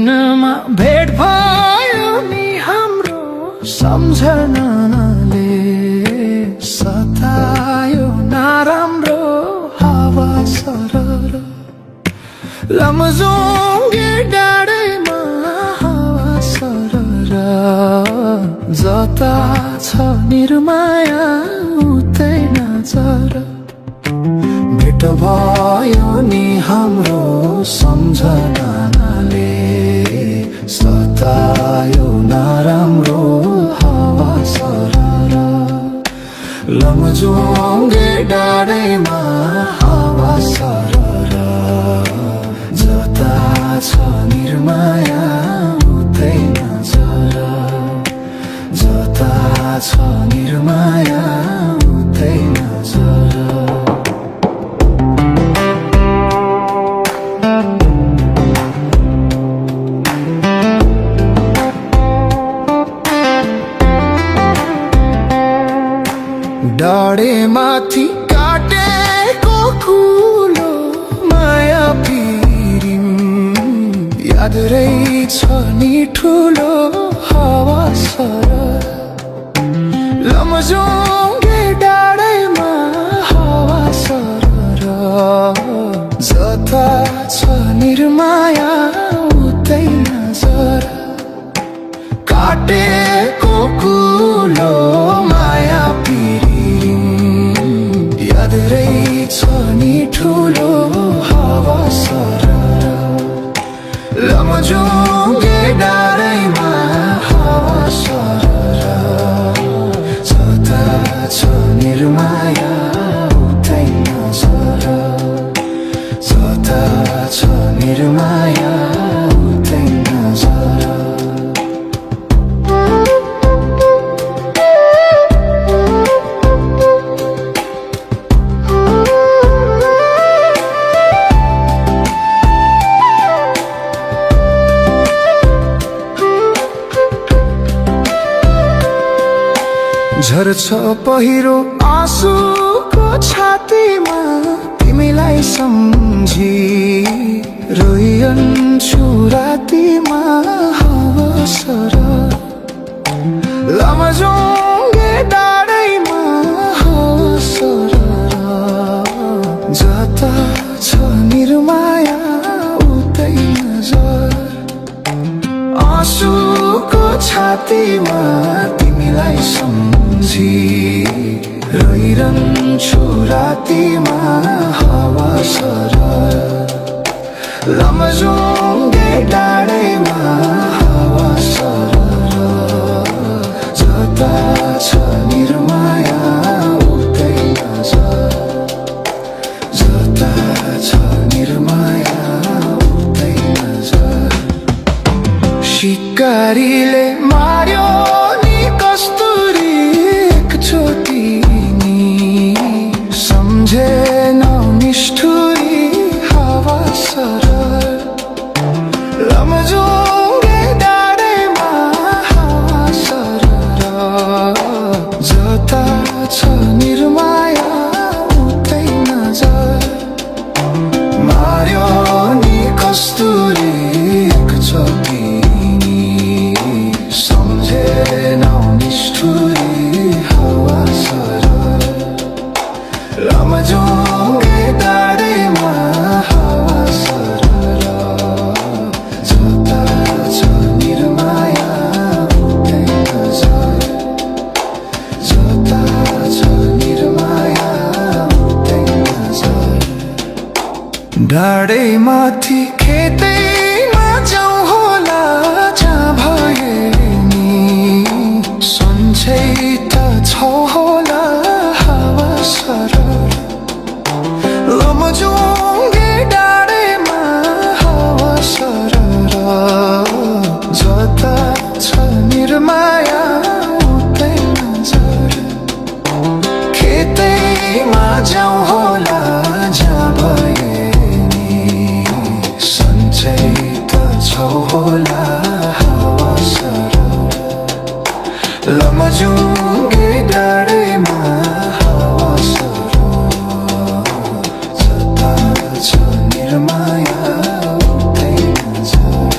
भेट भयो नि हाम्रो सम्झनाले सतायो नराम्रो हावा सरर लमजुङ्गे डाँडैमा हावा सरर जता छ निर्माया उतै नजर भेट भयो नि हाम्रो सम्झनाले सतायो नराम्रो हावा सरर लमजुङ्गे डाँडैमा हावा सरर जता छ निर्माया उतै नजर जता छ निर्माया उतै नजर डाँडे माथि काटेको कुलो माया पिरिम याद रहेछ नि ठुलो हावा सरर लमजुङ्गे डाँडैमा हावा सरर जता छ निर्माया उतै नजर काटेको कुलो माया याद रहेछ नि ठुलो हावा सरर लमजुङ्गे डाँडैमा हावा सरर जता छ निर्माया उतै नजर जता छ निर्माया उतै नजर झर्छ पहिरो आँसुको छातीमा तिमीलाई सम्झी रोइन्छु रातिमा हावा सरर लमजुङ्गे डाँडैमा हावा सरर जता छ निर्माया उतै नजर आँसुको छातीमा तिमीलाई सम्झी रोइरहन्छु रातिमा हावा सरर लमजुङ्गे डाँडैमा हावा सरर जता छ निर्माया उतै नजर जता छ निर्माया उतै नजर शिकारीले मार्यो नि कस्तुरी एकचोटि नि सम्झेन निष्ठुरी हावा सरर लमजुङ्गे डाँडैमा हावा सरर जता छ निर्माया उतै नजर मार्यो नि कस्तुरी एकचोटि सम्झेन निष्ठुरी हावा सरर लमजुङ्गे डाँडैमा हावा सरर जता छ निर्माया उतै नजर जता छ निर्माया उतै नजर डाँडै माथि खेतैमा जाउँ होला जहाँ भए सन्चै त छ होला हावा सरर लमजुङ्गे डाँडैमा हावा सरर जता छ निर्माया उतै नजर खेतैमा जाउँ होला जहाँ भए सन्चै त छ होला हावा सरर लमजुङ्गे डाँडैमा हावा सरर जता छ निर्माया उतै नजर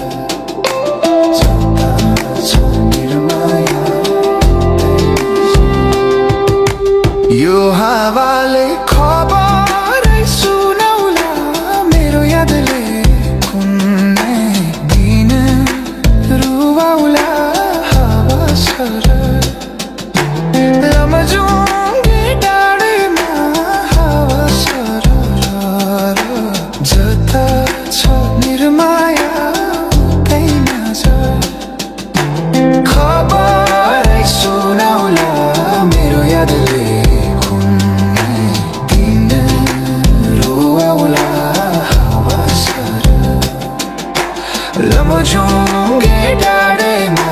लमजुङ्गे डाँडैमा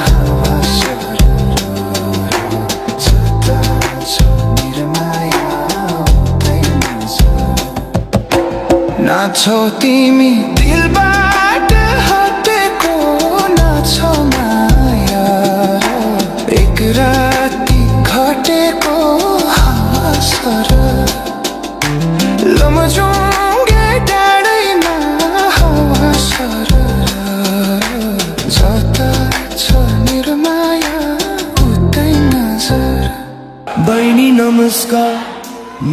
हावा सरर जता छ निर्माया हुँदैन नाच्छौ तिमी दिलबाट हटेको नाच्छौ माया एक राति घटेको हावा सरर लमजुङ्गे डाँडैमा हावा सरर जता छ निर्माया उतै नजर बहिनी नमस्कार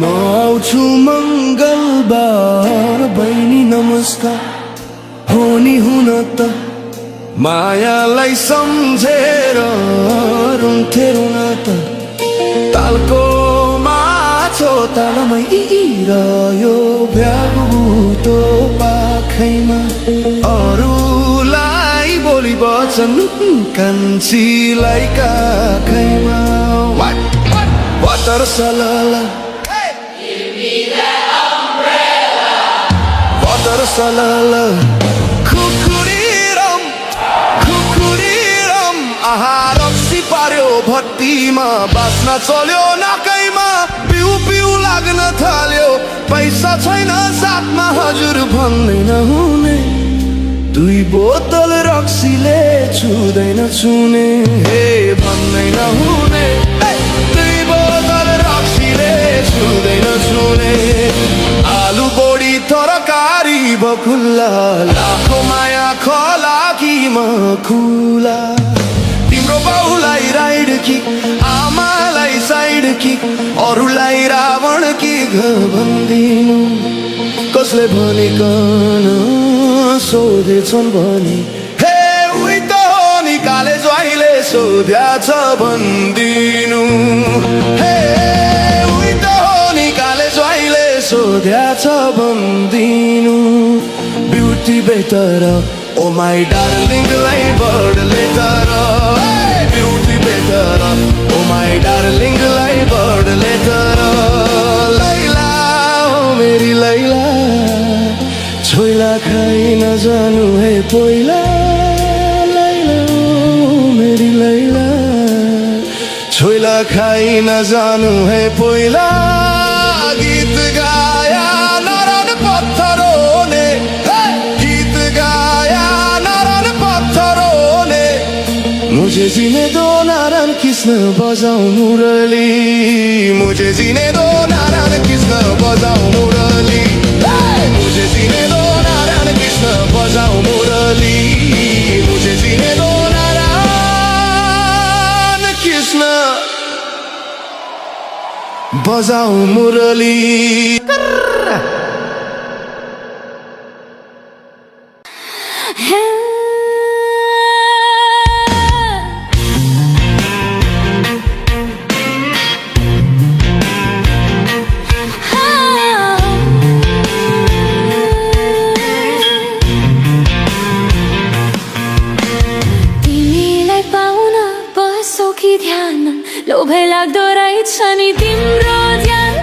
म आउँछु मङ्गलबार बहिनी नमस्कार हो नि हुन त मायालाई सम्झेर रुन्थे रुन त तालको माछो तालमै रह्यो भ्यागुतो पाखैमा अरूलाई बोली बचन कान्छीलाई काखैमा वाटर सलला वाटर सलला खुकुरीरम आहा रक्सी पार्यो भट्टीमा बाँच्न चल्यो नाकैमा पिउ पिउ लाग्न थाल्यो पैसा छैन साथमा हजुर भन्दै नहुने दुई बोतल रक्सीले छुँदैन छुने हे भन्दै नहुने दुई बोतल रक्सीले छुँदैन छुने आलु बोडी तरकारी बखुल्ला लाखो माया खला कि म खुला तिम्रो बाउलाई राइड कि आमालाई साइड कि अरूलाई रावण कि घमण्डिनु कसले भनेकन सोधेछन् भने हे उही त हो नि काले ज्वाइँले सोध्या छ भन्दिनु हे उही त हो नि काले ज्वाइँले सोध्या छ भन्दिनु ब्युटी बेटर ओ माई डार्लिङलाई बर्डले तर ब्युटी बेटर ओ माई डार्लिङलाई बर्डले तर लैला ओ मेरी लैला छोइला खाइ नजानु है पहिला लैला ओ मेरी लैला छोइला खाइ नजानु है पहिला गीत गाया नारायण पत्थरों गीत गाया नारायण पत्थरों मुझे जीने दो नारायण कृष्ण बजाऊ मुरली मुझे जीने दो नारायण कृष्ण बजाऊ मुरली मुझे जीने दो नारायण कृष्ण बजाऊ मुरली मुझे जीने दो नारायण कृष्ण बजाऊ मुरली लोभै लाग्दो रहेछ नि तिम्रो ध्यान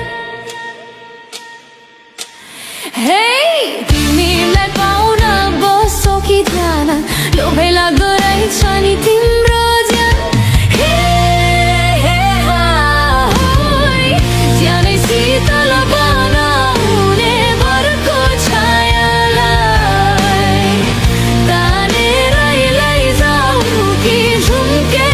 हे तिमीलाई पाउन बस्छौ कि ध्यान लोभै लाग्दो रहेछ नि तिम्रो ध्यान हे हे ज्यानै शीतल बनाउने बरको छायालाई तानेर लैजाऊ कि झुम्के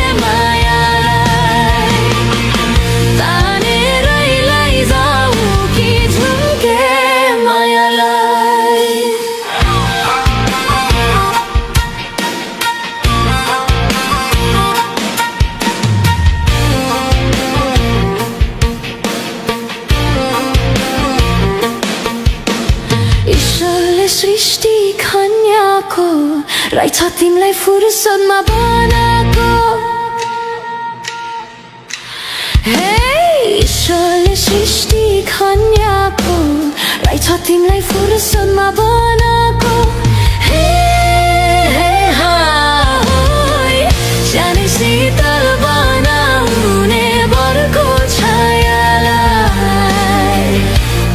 सृष्टि कन्याको रहेछ तिमीलाई फुर्सदमा बनाएको हे ईश्वरले सृष्टि कन्याको रहेछ तिमीलाई फुर्सदमा बनाएको हे सानै शीतल बनाउने बरको छायालाई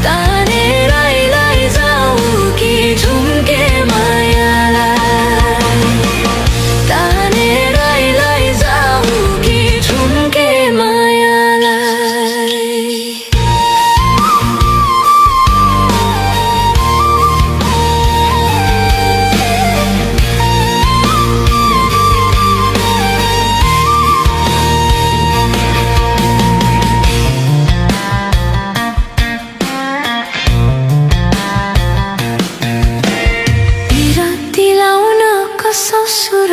तानेर लैजाऊ कि झुम्के मायालाई ससुर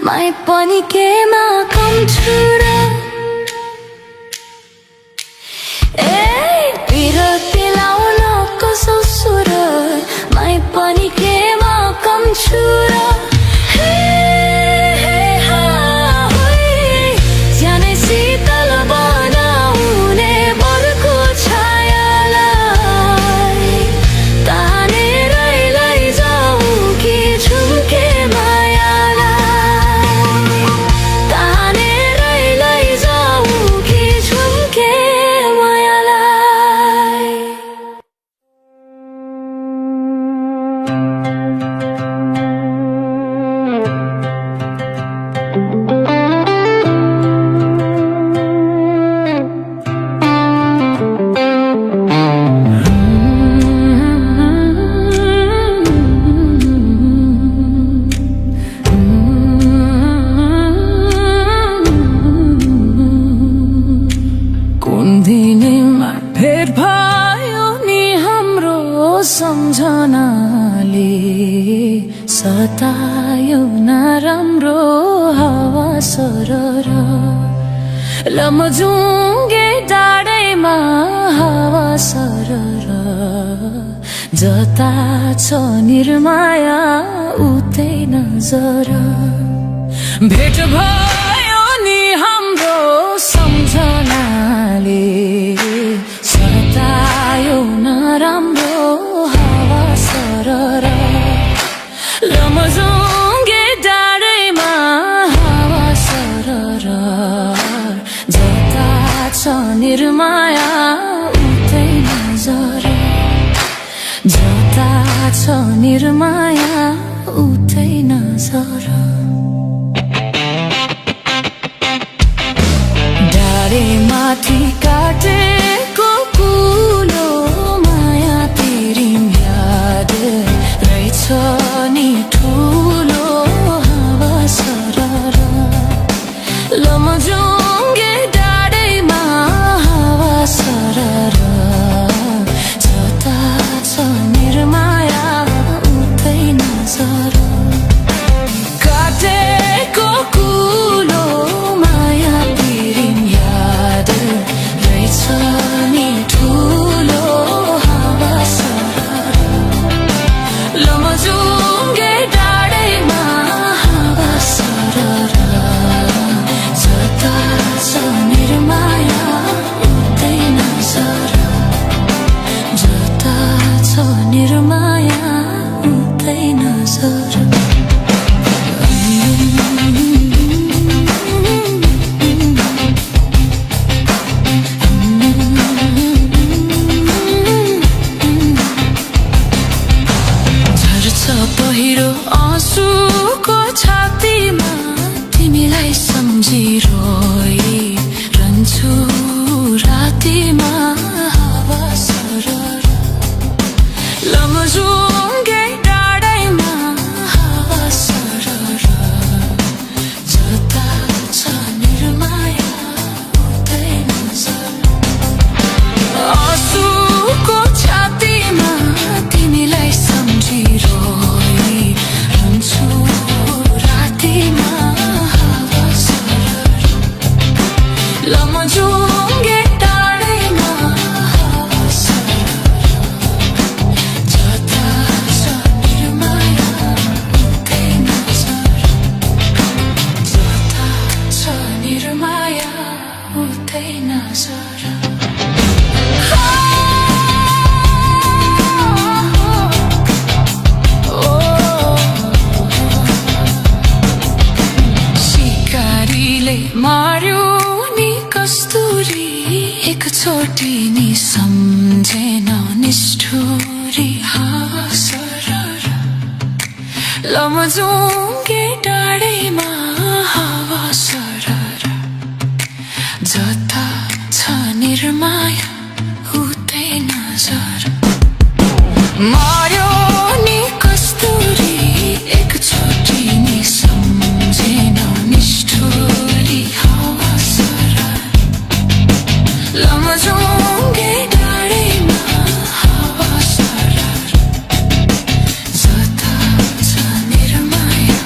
माया पनि केमा कम छु र बिरती लाउन ससुर माया पनि केमा कम छु र ज्यानै शीतल बनाउने बरको छायालाई तानेर लैजाऊ कि झुम्के मायालाई तानेर लैजाऊ कि झुम्के मायालाई भेट भयो नि हाम्रो सम्झनाले सतायो नराम्रो हावा सरर लमजुङ्गे डाँडैमा हावा सरर जता छ निर्माया उतै नजर भेट भयो नि हाम्रो सम्झनाले सतायो नराम्रो हावा सरर लमजुङ्गे डाँडैमा हावा सरर जता छ निर्माया उतै नजर जता छ निर्माया उतै नजर माथि काटेको कुलो माया तेरी याद रहेछ नि ठुलो हावा सरर लमजुङ्गे डाँडैमा हावा सरर जता छ निर्माया उतै नजर काटेको कुलो माया तेरी रहेछ नि ठुलो हावा सरर लमजुङ्गे डाँडैमा हावा सरर जता छ निर्माया उतै नजर जता छ निर्माया उतै नजर पहिरो आँसुको छातीमा तिमीलाई सम्झिरोई रहन्छु रातिमा हावा सरर लमजुङ्गे डाँडैमा हावा सरर जता छ निर्माया उतै नजर आँसुको छातीमा तिमीलाई सम्झिरोई रहन्छु रातिमा हावा सरर लमजुङ्गे डाँडैमा हावा सरर जता छ निर्माया उतै नजर जता छ निर्माया उतै नजर मार्यो नि कस्तुरी एकचोटि नि सम्झेन निष्ठुरी हावा सरर लमजुङ्गे डाँडैमा हावा सरर जता छ निर्माया उतै नजर मार्यो नि कस्तुरी एकचोटि नि सम्झेन निष्ठुरी हावा सरर लमजुङ्गे डाँडैमा हावा सरर जता छ निर्माया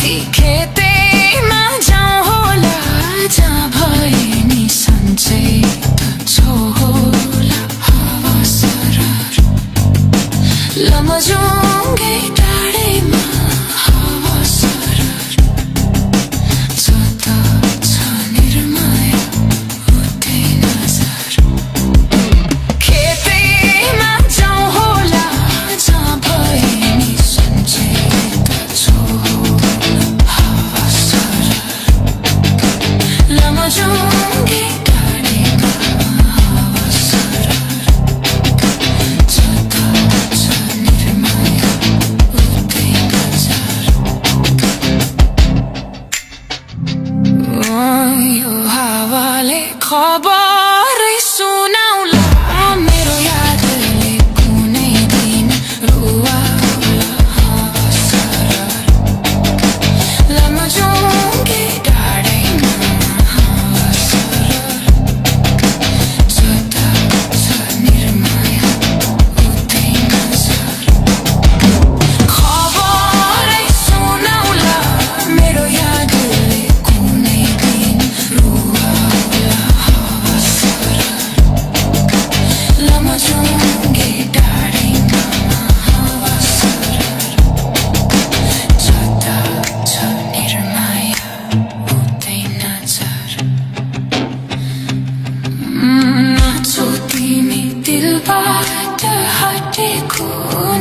ती खेतैमा जाउँ होला जहाँ भए नि सन्चै छो होला हावा सरर लमजुङ्गे टाढैमा हावा सरर जता छ निर्माया उतै नजर खेतैमा जाउँ होला जहाँ भए नि सन्चै छो हावा सरर लमजुङ्गे टाढैमा हावा सरर जता छ निर्माया उतै नजर यो हावाले खबरै सुनाउला मेरो यादले कुनै दिन रुवाउला हावा सरर लमजुङ्गे टाढैमा हावा सरर जता छ निर्माया उतै नजर खबरै सुनाउला मेरो यादले कुनै दिन रुवाउला हावा सरर लमजुङ्गे टाढैमा हावा सरर जता छ निर्माया उतै नजर नाचो तिमी दिलबाट हटेको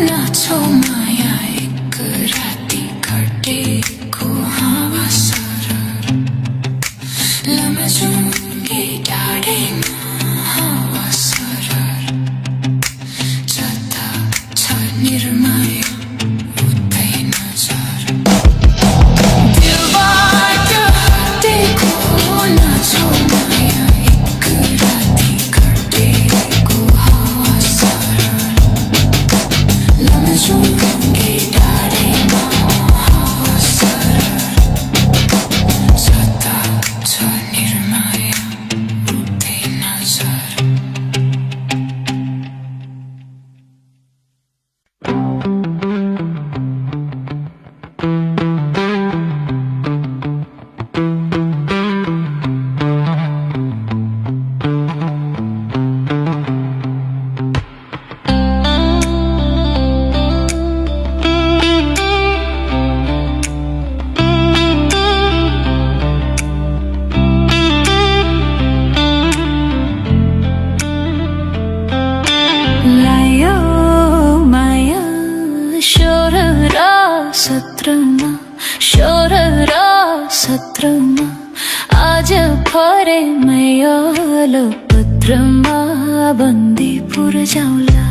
नाचो माया एक राति घटेको हावा सरर लमजुङ्गे टाढैमा हावा सरर जता छ निर्माया उतै नजर दिलबाट हटेको नाचो माया एक राति घटेको हावा सरर लमजुङ्गे टाढैमा हावा सरर जता छ निर्माया उतै नजर लायो माया शोर र सत्रमा शोर र सत्रमा आज फरे मैलो पत्रमा बन्दीपुर जाउँला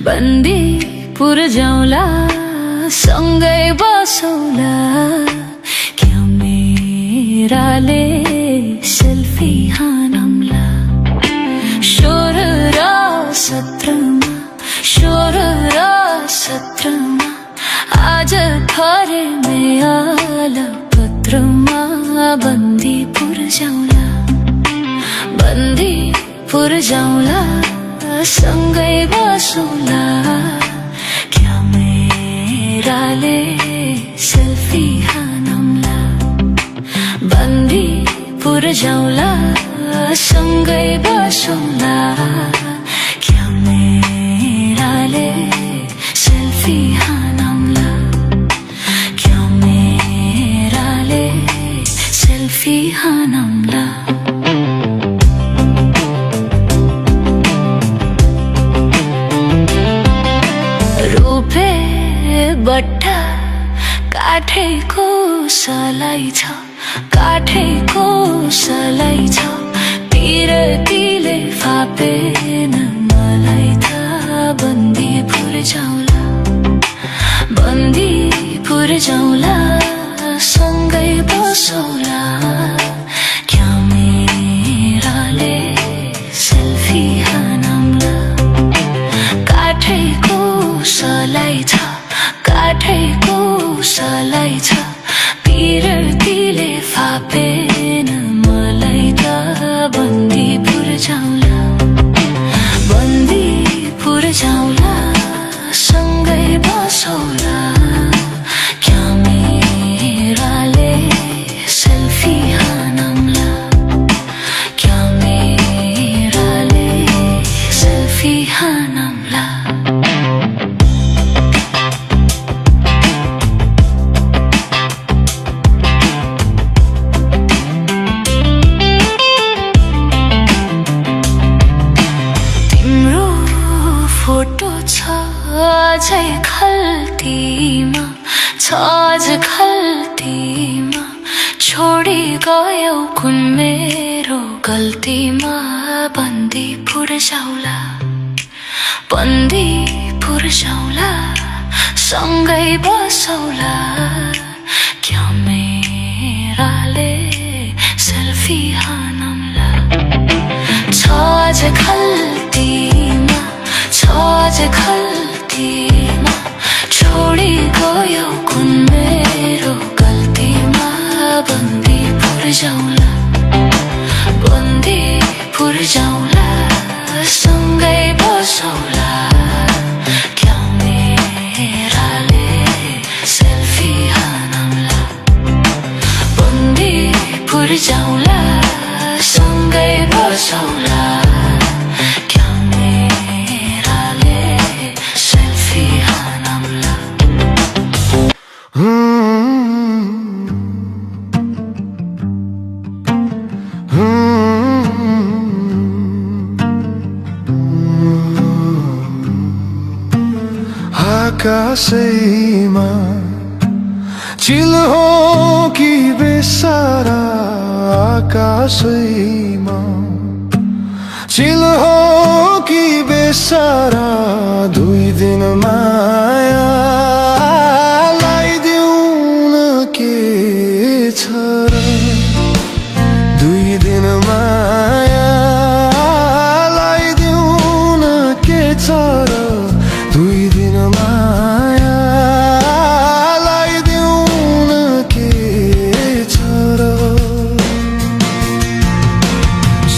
बन्दीपुर जाउँला सँगै बसौला क्यामेराले सेल्फी हानौँला शोर र सत्रमा शोर र सत्रमा आज थरे मैल पत्रमा बन्दीपुर जाउँला बन्दीपुर जाउँला सँगै बसौला क्यामेराले सेल्फी हानौँला बन्दीपुर जाउँला सँगै बसौला क्यामेराले सेल्फी हानौँला क्यामेराले सेल्फी हानौँला रूपे बट्टा काठेको सलाई छ काठेको सलाई छ तिरतीले फापेन मलाई त बन्दीपुर जाउँला बन्दीपुर जाउँला सँगै बसौला क्यामेराले सेल्फी हानौँला काठेको सलाई छ काठेको सलाई छ तिरतीले फापेन मलाई त बन्दीपुर जाउँला बन्दीपुर जाउँला सँगै बसौला क्यामेराले आज खल्तीमा छोडी गयौ कुन मेरो गल्तीमा बन्दीपुर जाउला सँगै बसौला क्यामेराले सेल्फी हानौला छ आज खल्तीमा छोडी गयौ कुन मेरो गल्तीमा बन्दीपुर जाउला सँगै बसौला क्यामेराले सेल्फी हानौला बन्दीपुर जाउला सँगै बसौला क्यामेराले सेल्फी हानौला आकाशैमा चिल हो कि बेसारा आकाशैमा चिल हो कि बेसारा दुई दिन माया लाइदेऊ न के छ र दुई दिन माया लाइदेऊ न के छ र दुई दिन माया लाइदेऊ न के छ र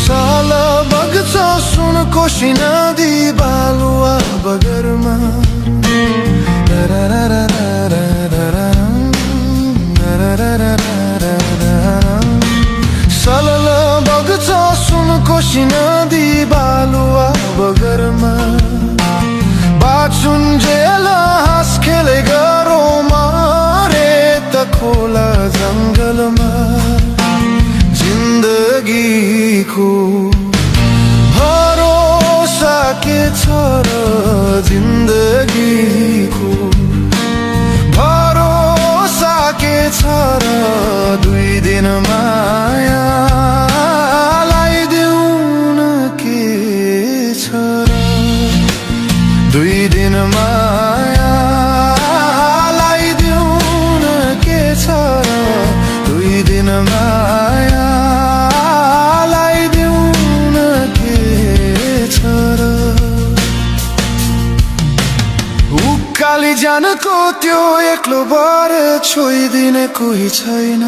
साल बग्छ सुनकोशी नदी बालुवा बगरमा साल बग्छ सुनकोशी नदी बालुवा बगरमा बाचुन्जेल हाँस खेले गरौँ मारे त खोला जङ्गलमा जिन्दगीको भरोसा के छ र जिन्दगीको भरोसा के छ र दुई दिन माया लाइदेऊ न के छ र दुई दिन माया लाइदेऊ न के छ र दुई दिन माया लाइदेऊ न के छ र उकाली जानको त्यो एक्लो बर छोइदिने कोही छैन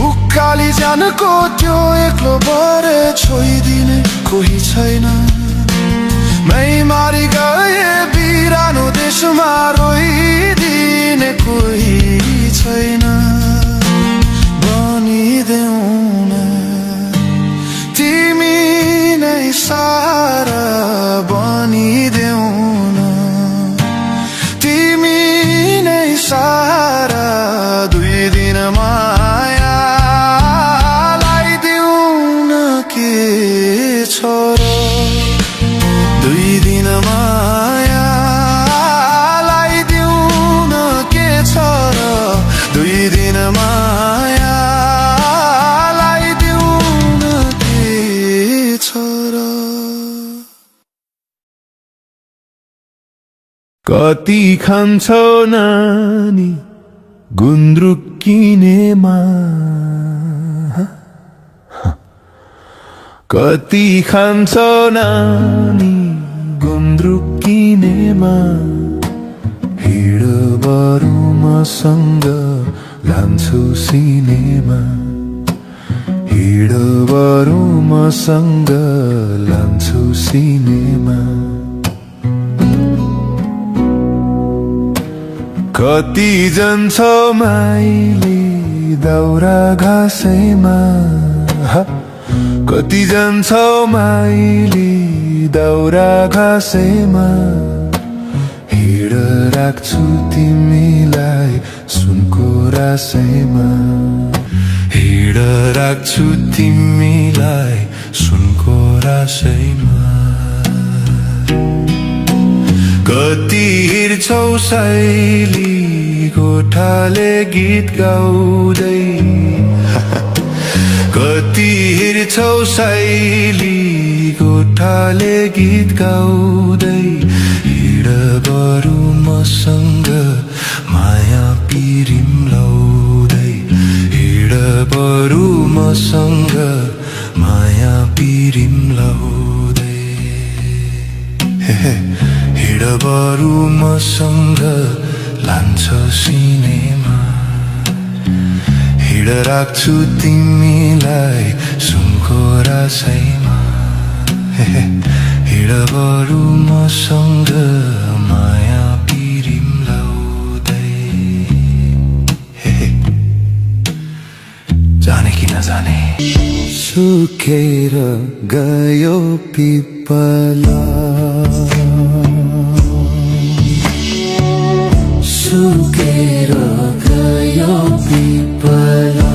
उकाली जानको त्यो एक्लो बर छोइदिने कोही छैन मै मारी गए बिरानो देशमा रोइदिने कोही छैन बनिदेऊ न तिमी नै सारा बनिदेऊ न तिमी नै सारा दुई दिन माया लाइदेऊ न के छ र दुई दिन माया लाइदेऊ न के छ र दुई दिन माया लाइदेऊ न के छ र कति खान्छौ नानी गुन्द्रुक किनेमा कति खान्छौ नानी गुन्द्रुक किनेमा हिँड बरु मसँग लान्छु सिनेमा हिँड बरु मसँग लान्छु सिनेमा कति जान्छौ माइली दाउरा घाँसैमा कति जान्छौ माइली दाउरा घाँसैमा हिँड राख्छु तिमीलाई सुनको रासैमा हिँड राख्छु तिमीलाई सुनको रासैमा कति हिँड्छौ साइली गोठाले गीत गाउँदै कति हिँड्छौ साइली गोठाले गीत गाउँदै हिँड बरु मसँग माया पिरिम लाउँदै हिँड बरु मसँग माया पिरिम लाउँदै हिँड बरु मसँग लान्छ सिनेमा हिँड राख्छु तिमीलाई सुनको रासैमा हिँड बरु मसँग माया पिरिम लाउँदै जाने कि नजाने सुकेर गयो पिपला सुकेर गयो पिपला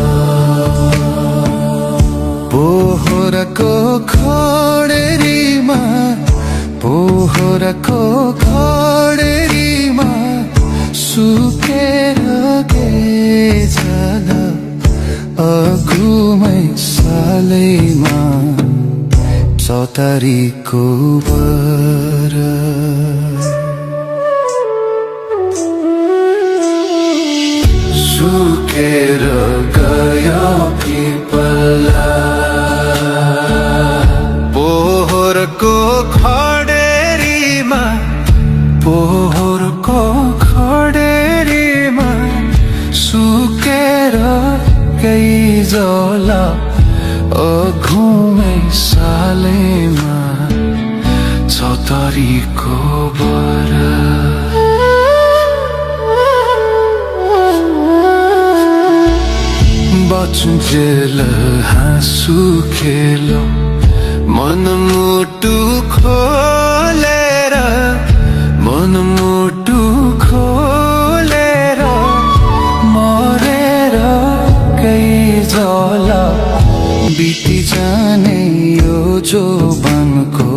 पोहोरको खडेरीमा पोहोरको खडेरीमा सुकेर गेजल अघुमै सालैमा चौतारीको बर सुकेर गयो पिपला पोहोरको खडेरीमा पोहोरको खडेरीमा सुकेर गइजल अघुमै सालैमा चौतारीको बर बचुन्जेल हाँसु खेलो मनमुटु खोलेर मनमुटु खोलेर मरेर गइजल बिति जाने यो जोबनको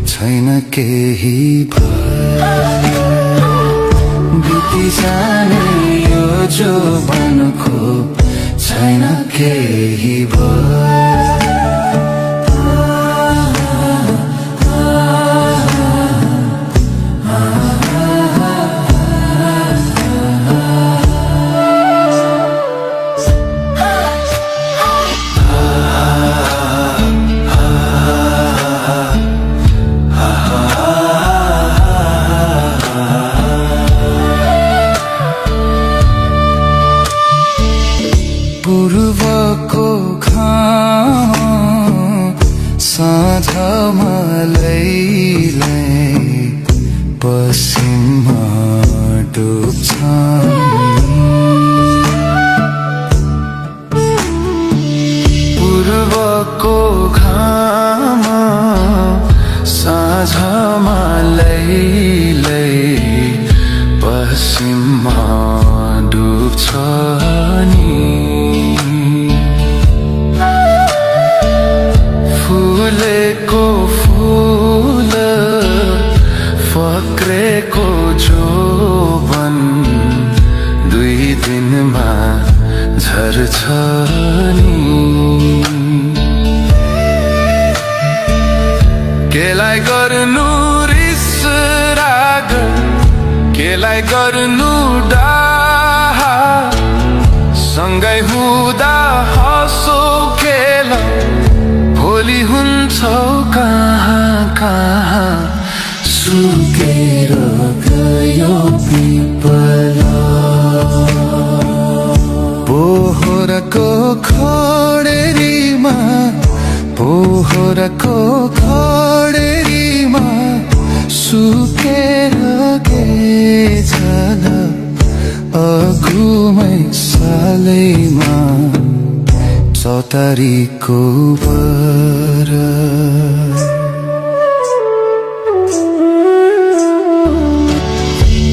छैन केही भर बिति जाने यो जोबनको छैन केही भर पूर्वको घाम साँझमा लैलै पश्चिममा डुब्छ पूर्वको घाम साँझमा लैलै पश्चिममा डुब्छ फुलेको फूल फक्रेको जोबन दुई दिनमा झर्छ नि केलाई गर्नु रिस राग केलाई गर्नु डाहा सँगै हुँदा हँसो खेल भोलि हुन्छौ कहाँ कहाँ सुकेर गयो पिपला पोहोरको खडेरीमा पोहोरको खडेरीमा सुकेर गेजल अघुमै सालैमा चौतारीको बर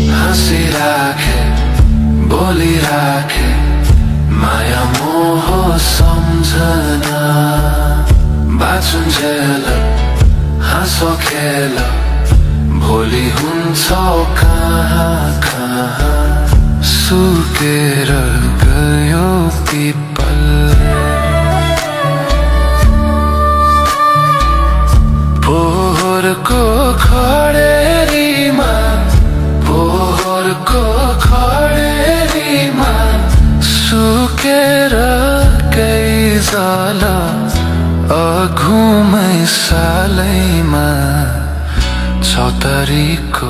हाँसिराखे बोलिराखे माया मोह सम्झना बाँचुन्जेल हाँसो खेल भोलि हुन्छ कहाँ कहाँ सुकेर गयो पिपल पोहोरको खडेरीमा सुकेर केही जाला अघुमै सालैमा 6 तारिकको